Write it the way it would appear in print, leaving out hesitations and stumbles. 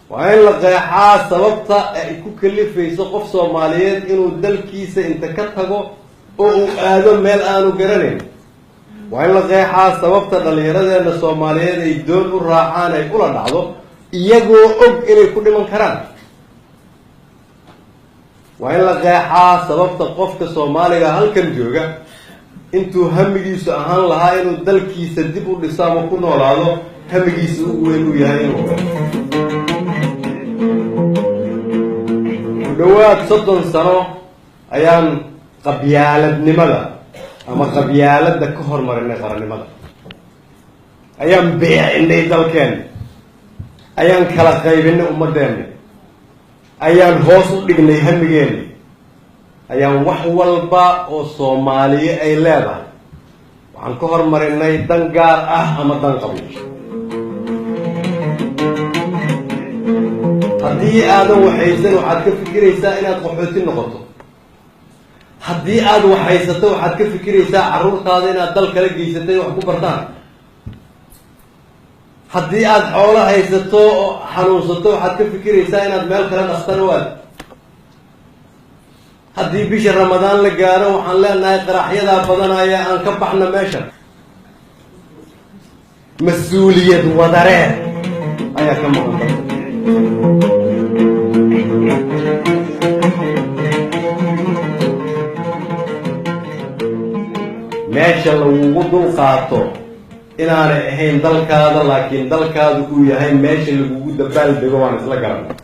وإن لقيحة سببتا كل في سقف صوماليات إنه دلكيس إنت كتبه أو آدم مال آنو قرنين وإن لقيحة سببتا دليرة إن الصوماليات يدون الراعان يقول النعضو يجو أب إلى كل من كران وإن لقيحة سببتا قفك صوماليا هل كان جوجا انتو همجيس أهان لها إنه دلكيس دبوا لسامو كنا ولا هذا همجيس وينو يهينو دوات صدن سنة أيام قبيالة نملا أما قبيالة دكهر مرنا قرن نملا أيام بيع إني دلكن أيام كلا قايبين أمدين أيام هوس دقني همجين أيام وحول با أو صومالية أي لابا وعن كهر مرنا دنقار أما دنقبي haddii aadan waxaysan waxaad ka fikiraysaa inaad qaxooti noqoto haddii aad waxaysato waxaad ka fikiraysaa carruurtaada inaad dal kala geysatay wax ku bartaan haddii aad xoolo haysato oo xanuunsato waxaad ka fikiraysaa inaad meel kale dhaqtan waad haddii bisha ramadaan la gaaro waxaan leenahay qaraxyadaa badanaya aan ka baxno meesha mas-uuliyad wadareed ayaa ka maqan meesha lagugu dul qaato inaanay ahayn dalkaada laakiin dalkaadu uu yahay meesha lagugu dabaal dego waan isla garanay